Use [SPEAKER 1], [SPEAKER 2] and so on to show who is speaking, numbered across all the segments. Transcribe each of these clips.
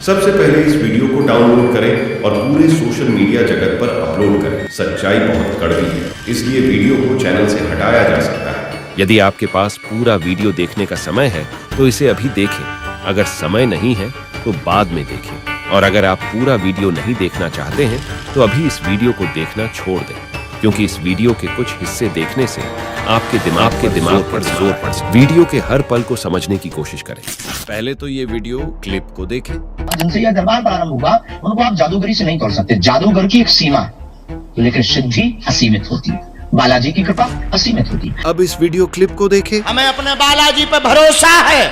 [SPEAKER 1] सबसे पहले इस वीडियो को डाउनलोड करें और पूरे सोशल मीडिया जगत पर अपलोड करें। सच्चाई बहुत कड़वी है, इसलिए वीडियो को चैनल से हटाया जा सकता है।
[SPEAKER 2] यदि आपके पास पूरा वीडियो देखने का समय है तो इसे अभी देखें, अगर समय नहीं है तो बाद में देखें, और अगर आप पूरा वीडियो नहीं देखना चाहते हैं तो अभी इस वीडियो को देखना छोड़ दें, क्योंकि इस वीडियो के कुछ हिस्से देखने से आपके दिमाग पर जोर पड़ सकता है। वीडियो के हर पल को समझने की कोशिश करें। पहले तो ये वीडियो क्लिप को देखें।
[SPEAKER 3] जिनसे यह दरबार प्रारंभ हुआ उनको आप जादूगरी से नहीं तोड़ सकते। जादूगर की एक सीमा है, लेकिन सिद्धि असीमित होती है। बालाजी की कृपा असीमित होती है।
[SPEAKER 2] अब इस वीडियो क्लिप को देखें।
[SPEAKER 4] हमें अपने बालाजी पर भरोसा है,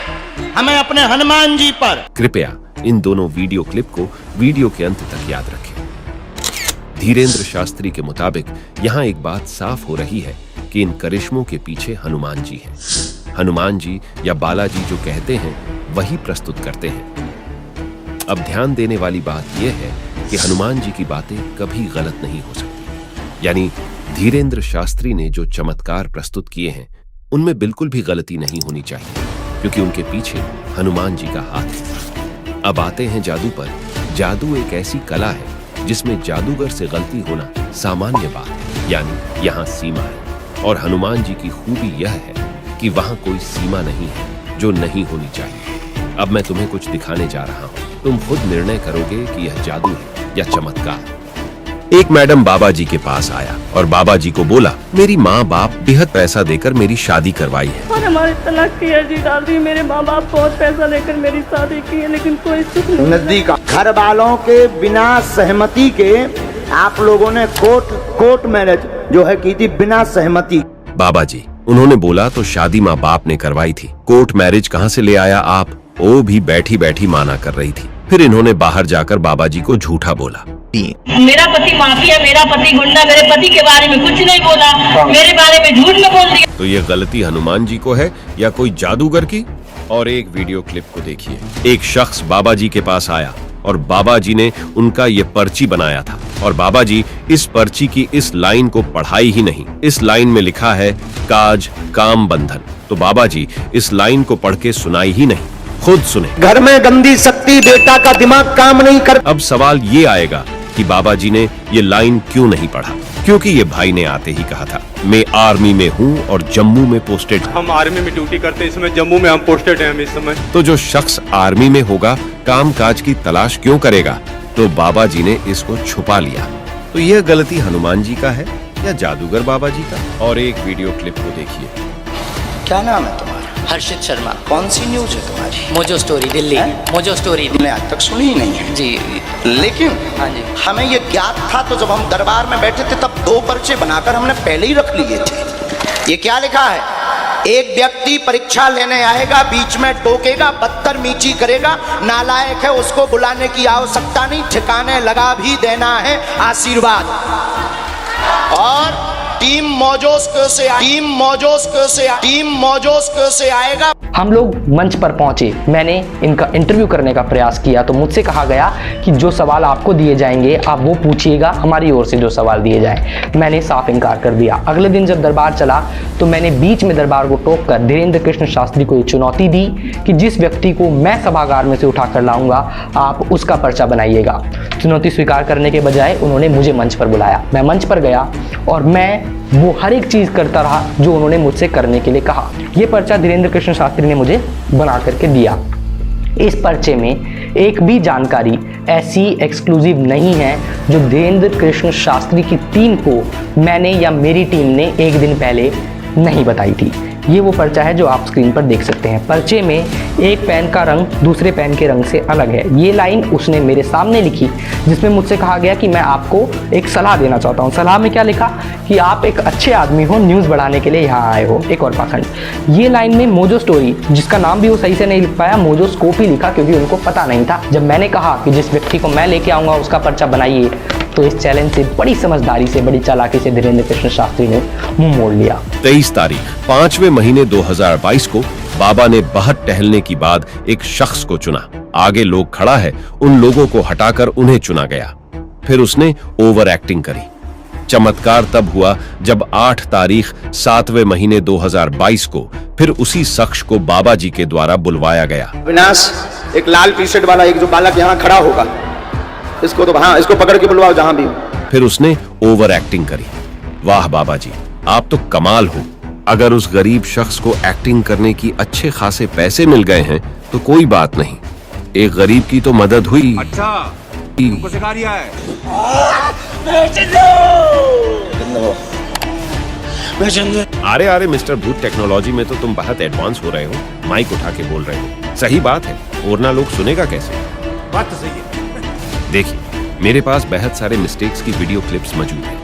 [SPEAKER 4] हमें अपने हनुमान जी पर।
[SPEAKER 2] कृपया इन दोनों वीडियो क्लिप को वीडियो के अंत तक याद रखें। धीरेन्द्र शास्त्री के मुताबिक यहाँ एक बात साफ हो रही है कि इन करिश्मों के पीछे हनुमान जी हैं। हनुमान जी या बालाजी जो कहते हैं वही प्रस्तुत करते हैं। अब ध्यान देने वाली बात यह है कि हनुमान जी की बातें कभी गलत नहीं हो सकती। यानी धीरेन्द्र शास्त्री ने जो चमत्कार प्रस्तुत किए हैं उनमें बिल्कुल भी गलती नहीं होनी चाहिए, क्योंकि उनके पीछे हनुमान जी का हाथ है। अब आते हैं जादू पर। जादू एक ऐसी कला है जिसमें जादूगर से गलती होना सामान्य बात है, यानी यहाँ सीमा है। और हनुमान जी की खूबी यह है कि वहां कोई सीमा नहीं है जो नहीं होनी चाहिए। अब मैं तुम्हें कुछ दिखाने जा रहा हूँ, तुम खुद निर्णय करोगे कि यह जादू है या चमत्कार। एक मैडम बाबा जी के पास आया और बाबा जी को बोला, मेरी माँ बाप बेहद पैसा देकर मेरी शादी करवाई है
[SPEAKER 5] और हमारे तलाक की अर्जी डाल दी। मेरे माँ बाप बहुत पैसा देकर मेरी शादी की है, लेकिन कोई सुख नहीं।
[SPEAKER 4] नजदीक घर वालों के बिना सहमति के आप लोगों ने कोर्ट मैरिज जो है की थी, बिना सहमति।
[SPEAKER 2] बाबा जी, उन्होंने बोला तो शादी माँ बाप ने करवाई थी, कोर्ट मैरिज कहाँ से ले आया आप? वो भी बैठी बैठी माना कर रही थी। फिर इन्होंने बाहर जाकर बाबा जी को झूठा बोला।
[SPEAKER 5] मेरा पति माफिया, मेरा पति गुंडा, मेरे पति के बारे में कुछ नहीं बोला, मेरे बारे में झूठ में बोल दिया।
[SPEAKER 2] तो ये गलती हनुमान जी को है या कोई जादूगर की? और एक वीडियो क्लिप को देखिए। एक शख्स बाबा जी के पास आया और बाबा जी ने उनका ये पर्ची बनाया था, और बाबा जी इस पर्ची की इस लाइन को पढ़ाई ही नहीं। इस लाइन में लिखा है काज काम बंधन, तो बाबा जी इस लाइन को पढ़ के सुनाई ही नहीं। खुद सुने।
[SPEAKER 4] घर में गंदी शक्ति, बेटा का दिमाग काम नहीं कर।
[SPEAKER 2] अब सवाल ये आएगा कि बाबा जी ने ये लाइन क्यों नहीं पढ़ा? क्योंकि ये भाई ने आते ही कहा था, मैं आर्मी में हूँ और जम्मू में पोस्टेड।
[SPEAKER 6] हम आर्मी में ड्यूटी करते हैं, इस समय जम्मू में हम पोस्टेड हैं इस समय।
[SPEAKER 2] तो जो शख्स आर्मी में होगा काम काज की तलाश क्यों करेगा? तो बाबा जी ने इसको छुपा लिया। तो यह गलती हनुमान जी का है या जादूगर बाबा जी का? और एक वीडियो क्लिप को देखिए।
[SPEAKER 3] क्या नाम है तुम्हारा?
[SPEAKER 7] हर्षित शर्मा।
[SPEAKER 3] कौन सी न्यूज है तुम्हारी?
[SPEAKER 7] Mojo story Delhi. Mojo story
[SPEAKER 3] मैंने आज तक सुनी ही नहीं है
[SPEAKER 7] जी।
[SPEAKER 3] लेकिन
[SPEAKER 7] हाँ जी,
[SPEAKER 3] हमें ये ज्ञात था, तो जब हम दरबार में बैठे थे तब 2 पर्चे बनाकर हमने पहले ही रख लिए थे। ये क्या लिखा है? एक व्यक्ति परीक्षा लेने आएगा, बीच में टोकेगा, बदतमीजी करेगा, नालायक है, उसको बुलाने की आवश्यकता नहीं, ठिकाने लगा भी देना है आशीर्वाद। और टीम मौजोस्क से आएगा।
[SPEAKER 7] हम लोग मंच पर पहुंचे, मैंने इनका इंटरव्यू करने का प्रयास किया तो मुझसे कहा गया कि जो सवाल आपको दिए जाएंगे आप वो पूछिएगा, हमारी ओर से जो सवाल दिए जाएं। मैंने साफ इनकार कर दिया। अगले दिन जब दरबार चला तो मैंने बीच में दरबार को टोककर धीरेन्द्र कृष्ण शास्त्री को ये चुनौती दी कि जिस व्यक्ति को मैं सभागार में से उठा कर लाऊंगा आप उसका पर्चा बनाइएगा। चुनौती स्वीकार करने के बजाय उन्होंने मुझे मंच पर बुलाया। मैं मंच पर गया और मैं वो हर एक चीज करता रहा जो उन्होंने मुझसे करने के लिए कहा। ये पर्चा धीरेन्द्र कृष्ण शास्त्री ने मुझे बना करके दिया। इस पर्चे में एक भी जानकारी ऐसी एक्सक्लूसिव नहीं है जो धीरेन्द्र कृष्ण शास्त्री की टीम को मैंने या मेरी टीम ने एक दिन पहले नहीं बताई थी। ये वो पर्चा है जो आप स्क्रीन पर देख सकते हैं। पर्चे में एक पेन का रंग दूसरे पेन के रंग से अलग है। ये लाइन उसने मेरे सामने लिखी जिसमें मुझसे कहा गया कि मैं आपको एक सलाह देना चाहता हूँ। सलाह में क्या लिखा कि आप एक अच्छे आदमी हो, न्यूज़ बढ़ाने के लिए यहाँ आए हो। एक और पाखंड, ये लाइन में मोजो स्टोरी, जिसका नाम भी वो सही से नहीं लिख पाया, मोजो स्कोप ही लिखा क्योंकि उनको पता नहीं था। जब मैंने कहा कि जिस व्यक्ति को मैं लेके आऊँगा उसका पर्चा बनाइए, तो इस चैलेंज से बड़ी समझदारी से, बड़ी चालाकी से धीरेन्द्र कृष्ण शास्त्री ने मुंह मोड़ लिया।
[SPEAKER 2] 23 तारीख 5वें महीने 2022 को बाबा ने बाहर टहलने की बाद एक शख्स को चुना। आगे लोग खड़ा है, उन लोगों को हटाकर उन्हें चुना गया। फिर उसने ओवर एक्टिंग करी। चमत्कार तब हुआ जब 8 तारीख 7वें महीने 2022 को फिर उसी शख्स को बाबा जी के द्वारा बुलवाया गया।
[SPEAKER 3] विनाश,
[SPEAKER 4] एक लाल टी शर्ट वाला एक जो बालक यहाँ खड़ा होगा, इसको तो हाँ, इसको पकड़ के बुलवाओ जहां भी हो।
[SPEAKER 2] फिर उसने ओवर एक्टिंग करी। वाह बाबा जी, आप तो कमाल हो। अगर उस गरीब शख्स को एक्टिंग करने की अच्छे खासे पैसे मिल गए हैं तो कोई बात नहीं, एक गरीब की तो मदद हुई।
[SPEAKER 8] अच्छा, तुमको सिखा रिया है।
[SPEAKER 2] अरे अरे मिस्टर भूत, टेक्नोलॉजी में तो तुम बहुत एडवांस हो रहे हो, माइक उठा के बोल रहे हो। सही बात है, वरना लोग सुनेगा कैसे?
[SPEAKER 8] बात तो सही है।
[SPEAKER 2] देखिए, मेरे पास बहुत सारे मिस्टेक्स की वीडियो क्लिप्स मौजूद हैं।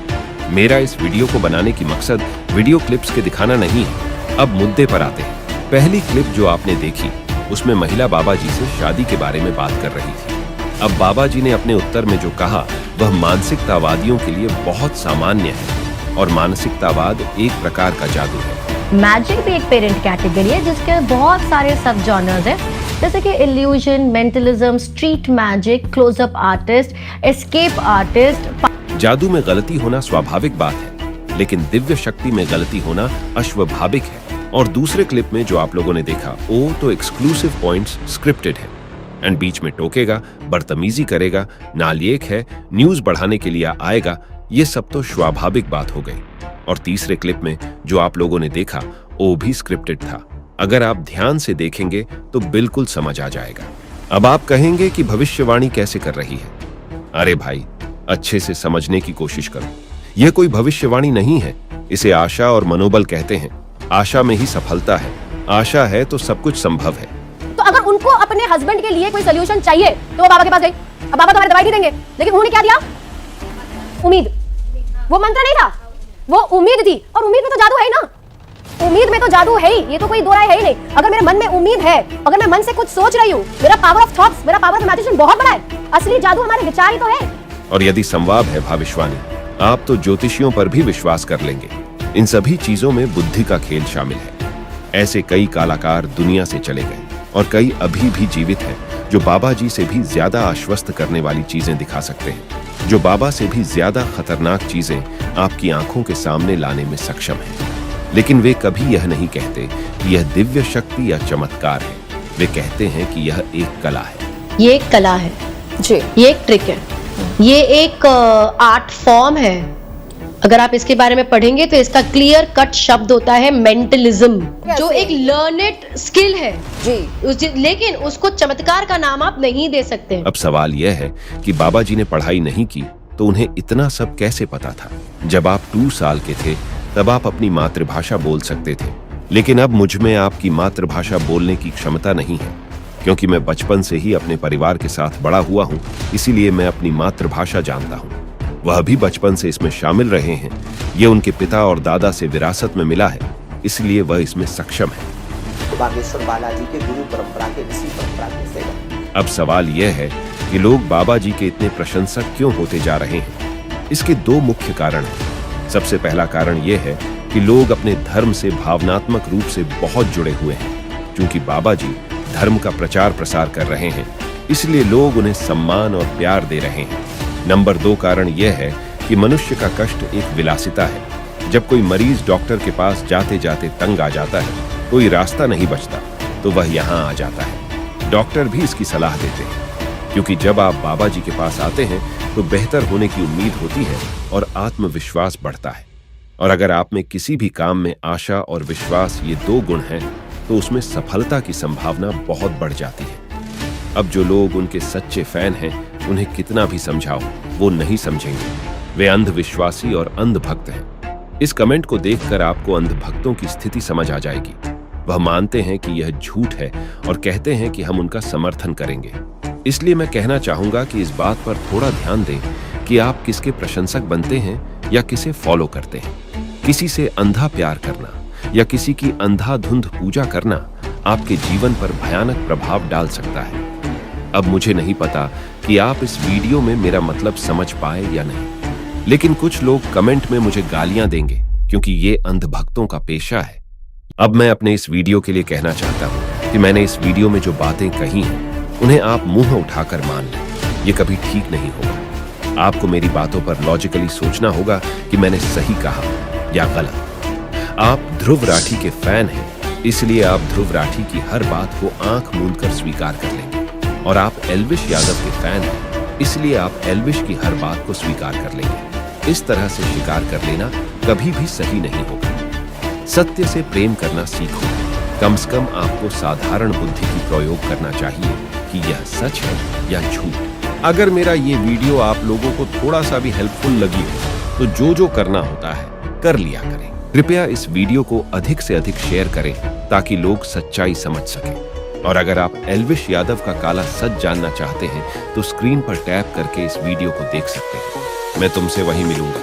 [SPEAKER 2] मेरा इस वीडियो को बनाने की मकसद वीडियो क्लिप्स के दिखाना नहीं है। अब मुद्दे पर आते हैं। पहली क्लिप जो आपने देखी, उसमें महिला बाबा जी से शादी के बारे में बात कर रही थी। अब बाबा जी ने अपने उत्तर में जो कहा वह मानसिकतावादियों के लिए बहुत सामान्य है, और मानसिकतावाद एक प्रकार का जादू है।
[SPEAKER 9] मैजिक भी एक पेरेंट कैटेगरी है जिसके बहुत सारे सब जॉनर्स हैं, जैसे कि illusion, mentalism, street magic, close up artist, escape artist.
[SPEAKER 2] जादू में गलती होना स्वाभाविक बात है, लेकिन दिव्य शक्ति में गलती होना अस्वाभाविक है। और दूसरे क्लिप में जो आप लोगों ने देखा, वो तो एक्सक्लूसिव पॉइंट्स स्क्रिप्टेड है, एंड बीच में टोकेगा, बदतमीजी करेगा, नालायक है, न्यूज बढ़ाने के लिए आएगा, ये सब तो स्वाभाविक बात हो गई। और तीसरे क्लिप में जो आप लोगों ने देखा, वो भी स्क्रिप्टेड था। अगर आप ध्यान से देखेंगे तो बिल्कुल समझ आ जाएगा। अब आप कहेंगे कि भविष्यवाणी कैसे कर रही है? अरे भाई, अच्छे से समझने की कोशिश करो। यह कोई भविष्यवाणी नहीं है, इसे आशा और मनोबल कहते हैं। आशा में ही सफलता है, आशा है तो सब कुछ संभव है।
[SPEAKER 9] तो अगर उनको अपने हस्बैंड के लिए कोई सोल्यूशन चाहिए तो वो बाबा के पास गई। अब बाबा तो हमें दवाई नहीं देंगे, लेकिन उन्होंने क्या दिया? उम्मीद। वो मंत्र नहीं था, वो उम्मीद थी। और उम्मीद में तो जादू है ही ना, उम्मीद में तो जादू है ही, ये तो कोई दो राय है ही नहीं। अगर मेरे मन में उम्मीद है, अगर मैं मन से कुछ सोच रही हूँ, मेरा पावर ऑफ थॉट्स, मेरा पावर ऑफ इमेजिनेशन बहुत बड़ा है। असली जादू हमारे विचार ही तो है।
[SPEAKER 2] और यदि संभव है भविष्यवाणी, आप तो ज्योतिषियों पर भी विश्वास कर लेंगे। इन सभी चीजों में बुद्धि का खेल शामिल है। ऐसे कई कलाकार दुनिया से चले गए, और कई अभी भी जीवित हैं जो बाबा जी से भी ज्यादा आश्वस्त करने वाली चीजें दिखा सकते हैं, जो बाबा से भी ज्यादा खतरनाक चीजें आपकी आंखों के सामने लाने में सक्षम हैं। लेकिन वे कभी यह नहीं कहते कि यह दिव्य शक्ति या चमत्कार है। वे कहते हैं कि यह एक कला है।
[SPEAKER 9] ये एक कला है जी, ये एक ट्रिक है, ये एक आर्ट फॉर्म है। अगर आप इसके बारे में पढ़ेंगे तो इसका क्लियर कट शब्द होता है मेंटलिज्म, जो एक लर्नेड स्किल है जी, लेकिन उसको चमत्कार का नाम आप नहीं दे सकते।
[SPEAKER 2] अब सवाल यह है कि बाबा जी ने पढ़ाई नहीं की तो उन्हें इतना सब कैसे पता था? जब आप 2 साल के थे तब आप अपनी मातृभाषा बोल सकते थे, लेकिन अब मुझ में आपकी मातृभाषा बोलने की क्षमता नहीं है, क्योंकि मैं बचपन से ही अपने परिवार के साथ बड़ा हुआ हूँ। इसीलिए मैं अपनी मातृभाषा जानता हूँ। वह भी बचपन से इसमें शामिल रहे हैं। ये उनके पिता और दादा से विरासत में मिला है, इसलिए वह इसमें सक्षम है।
[SPEAKER 4] बागेश्वर बालाजी के गुरु परंपरा के, ऋषि परंपरा के सेवक।
[SPEAKER 2] अब सवाल यह है कि लोग बाबा जी के इतने प्रशंसक क्यों होते जा रहे हैं? इसके 2 मुख्य कारण हैं। सबसे पहला कारण यह है कि लोग अपने धर्म से भावनात्मक रूप से बहुत जुड़े हुए हैं। क्योंकि बाबा जी धर्म का प्रचार प्रसार कर रहे हैं, इसलिए लोग उन्हें सम्मान और प्यार दे रहे हैं। नंबर 2 कारण यह है कि मनुष्य का कष्ट एक विलासिता है। जब कोई मरीज डॉक्टर के पास जाते जाते तंग आ जाता है, कोई रास्ता नहीं बचता, तो वह यहाँ आ जाता है। डॉक्टर भी इसकी सलाह देते हैं, क्योंकि जब आप बाबा जी के पास आते हैं तो बेहतर होने की उम्मीद होती है और आत्मविश्वास बढ़ता है। और अगर आप में किसी भी काम में आशा और विश्वास, ये 2 गुण हैं, तो उसमें सफलता की संभावना बहुत बढ़ जाती है। अब जो लोग उनके सच्चे फैन हैं, उन्हें कितना भी समझाओ, वो नहीं समझेंगे। वे अंधविश्वासी और अंधभक्त हैं। इस कमेंट को देखकर आपको अंधभक्तों की स्थिति समझ आ जाएगी। वह मानते हैं कि यह झूठ है और कहते हैं कि हम उनका समर्थन करेंगे। इसलिए मैं कहना चाहूंगा कि इस बात पर थोड़ा ध्यान दें कि आप किसके प्रशंसक बनते हैं या किसे फॉलो करते हैं। किसी से अंधा प्यार करना या किसी की अंधाधुंध पूजा करना आपके जीवन पर भयानक प्रभाव डाल सकता है। अब मुझे नहीं पता कि आप इस वीडियो में मेरा मतलब समझ पाए या नहीं, लेकिन कुछ लोग कमेंट में मुझे गालियां देंगे क्योंकि ये अंधभक्तों का पेशा है। अब मैं अपने इस वीडियो के लिए कहना चाहता हूं कि मैंने इस वीडियो में जो बातें कही हैं, उन्हें आप मुंह उठाकर मान लें। ये कभी ठीक नहीं होगा। आपको मेरी बातों पर लॉजिकली सोचना होगा कि मैंने सही कहा या गलत। आप ध्रुव राठी के फैन हैं, इसलिए आप ध्रुव राठी की हर बात को आंख मूंद कर स्वीकार कर लेंगे। और आप एल्विश यादव के फैन हैं, इसलिए आप एल्विश की हर बात को स्वीकार कर लेंगे। इस तरह से शिकार कर लेना कभी भी सही नहीं होगा। सत्य से प्रेम करना सीखो। कम से कम आपको साधारण बुद्धि की प्रयोग करना चाहिए कि यह सच है या झूठ। अगर मेरा ये वीडियो आप लोगों को थोड़ा सा भी हेल्पफुल लगी हो तो जो करना होता है कर लिया करें। कृपया इस वीडियो को अधिक से अधिक शेयर करें ताकि लोग सच्चाई समझ सकें। और अगर आप एल्विश यादव का काला सच जानना चाहते हैं तो स्क्रीन पर टैप करके इस वीडियो को देख सकते हैं। मैं तुमसे वहीं मिलूंगा।